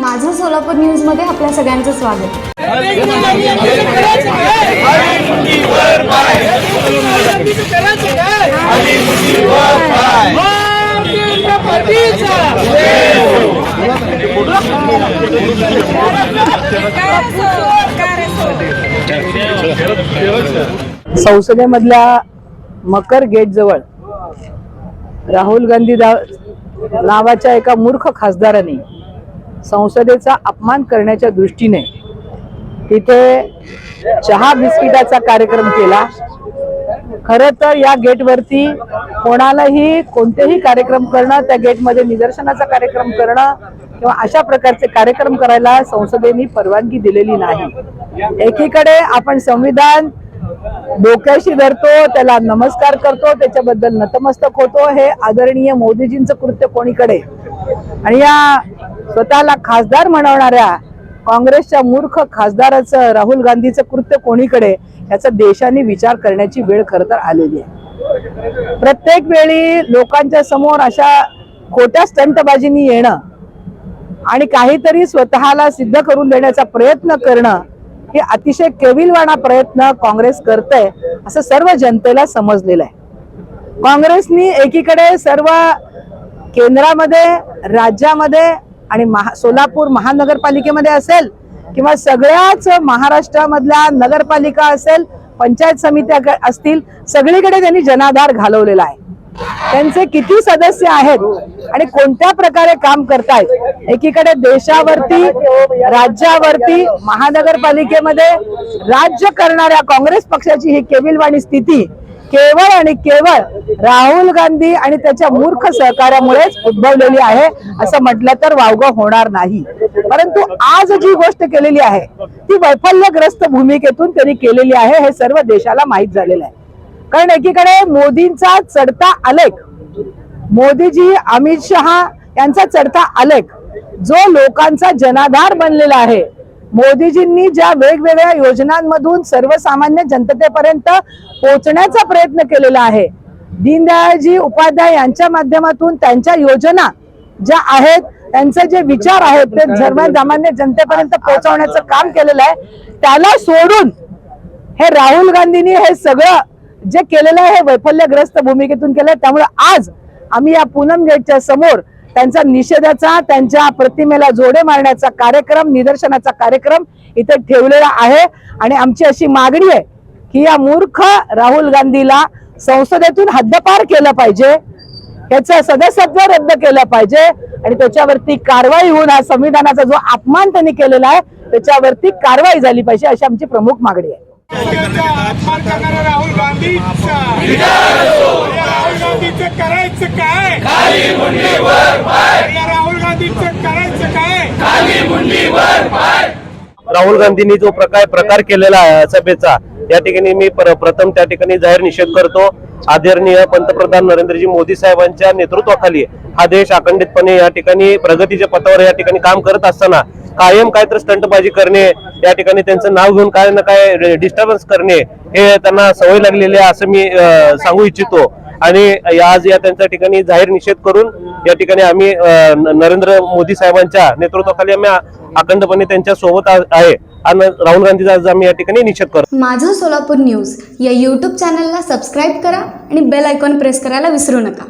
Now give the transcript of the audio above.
माझं सोलापूर न्यूज मध्ये आपल्या सगळ्यांचं स्वागत। संसदेमधल्या मकर गेट जवळ राहुल गांधी नावाच्या एका मूर्ख खासदाराने संसदेचा अपमान करण्याच्या दृष्टीने तिथे चहा बिस्किटाचा कार्यक्रम केला। खरं तर या गेटवरती कोणालाही कोणतेही कार्यक्रम करणं, त्या गेटमध्ये निदर्शनाचा कार्यक्रम करणं किंवा अशा प्रकारचे कार्यक्रम करायला संसदेने परवानगी दिलेली नाही। एकीकडे आपण संविधान डोक्याशी धरतो, त्याला नमस्कार करतो, त्याच्याबद्दल नतमस्तक होतो, हे आदरणीय मोदीजींचं कृत्य कोणीकडे, आणि या स्वतःला खासदार म्हणवणाऱ्या काँग्रेसच्या मूर्ख खासदाराचं राहुल गांधीचं कृत्य कोणीकडे, याचा देशाने विचार करण्याची वेळ खरं तर आलेली आहे। प्रत्येक वेळी लोकांच्या समोर अशा खोट्या स्टंटबाजींनी येणं आणि काहीतरी स्वतःला सिद्ध करून देण्याचा प्रयत्न करणं, हे अतिशय केविलवाणा प्रयत्न काँग्रेस करते असं सर्व जनतेला समजलेलं आहे। काँग्रेसनी एकीकडे सर्व केंद्रामध्ये, राज्यामध्ये आणि सोलापूर महानगरपालिकेमध्ये असेल किंवा सगळ्याच महाराष्ट्रामधल्या नगरपालिका असेल, पंचायत समित्या असतील, सगळीकडे त्यांनी जनाधार घालवलेला आहे। त्यांचे किती सदस्य आहेत आणि कोणत्या प्रकारे काम करतायत, एकीकडे देशावरती, राज्यावरती, महानगरपालिकेमध्ये राज्य करणाऱ्या काँग्रेस पक्षाची ही केविलवाणी स्थिती केवळ आणि केवळ राहुल गांधी आणि त्याच्या मूर्ख सहकार्यामुळेच उद्भवलेली आहे असं म्हटलं तर वावगं होणार नाही। परंतु आज जी गोष्ट केलेली आहे ती वैफल्यग्रस्त भूमिकेतून त्यांनी केलेली आहे, हे सर्व देशाला माहीत झालेलं आहे। कारण एकीकडे मोदींचा चढता आलेख, मोदीजी, अमित शहा यांचा चढता आलेख जो लोकांचा जनाधार बनलेला आहे, मोदीजींनी ज्या वेगवेगळ्या योजनांमधून सर्वसामान्य जनतेपर्यंत पोहोचण्याचा प्रयत्न केलेला आहे, दीनदयाळजी उपाध्याय यांच्या माध्यमातून त्यांच्या योजना ज्या आहेत, त्यांचे जे विचार आहेत ते सर्वसामान्य जनतेपर्यंत पोहोचवण्याचं काम केलेलं आहे, त्याला सोडून हे राहुल गांधींनी हे सगळं जे केलेलं आहे हे वैफल्यग्रस्त भूमिकेतून केलंय। त्यामुळे आज आम्ही या पूनम गेटच्या समोर त्यांचा निषेधाचा, त्यांच्या प्रतिमेला जोडे मारण्याचा कार्यक्रम, निदर्शनाचा कार्यक्रम इथे ठेवलेला आहे। आणि आमची अशी मागणी आहे की या मूर्ख राहुल गांधीला संसदेतून हद्दपार केलं पाहिजे, त्याचं सदस्यत्व रद्द केलं पाहिजे आणि त्याच्यावरती कारवाई होऊन हा संविधानाचा जो अपमान त्यांनी केलेला आहे त्याच्यावरती कारवाई झाली पाहिजे, अशी आमची प्रमुख मागणी आहे। अपमान करणारा राहुल गांधीचा करायचं काय, खाली मुंडी वर पाय, राहुल गांधीचं करायचं काय, खाली मुंडी वर पाय। राहुल गांधींनी जो प्रकार केलेला आहे सभेचा, या ठिकाणी मी प्रथम त्या ठिकाणी जाहीर निषेध करतो। आदरणीय पंतप्रधान नरेंद्रजी मोदी साहेबांच्या नेतृत्वाखाली हा देश अखंडितपणे या ठिकाणी प्रगतीच्या पथावर या ठिकाणी काम करत असताना कायम काहीतरी स्टंटबाजी करणे, या ठिकाणी त्यांचं नाव घेऊन काय ना काय डिस्टर्बन्स करणे, हे त्यांना सवय लागलेली आहे असं मी सांगू इच्छितो। आणि आज या त्यांच्या ठिकाणी जाहीर निषेध करून या ठिकाणी आम्ही नरेंद्र मोदी साहेबांच्या नेतृत्वाखाली आम्ही अखंडपणे त्यांच्या सोबत आहे आणि राहुल गांधीचा आम्ही या ठिकाणी निषेध करतो। माझं सोलापूर न्यूज या YouTube चॅनलला सबस्क्राईब करा आणि बेल आयकॉन प्रेस करायला विसरू नका।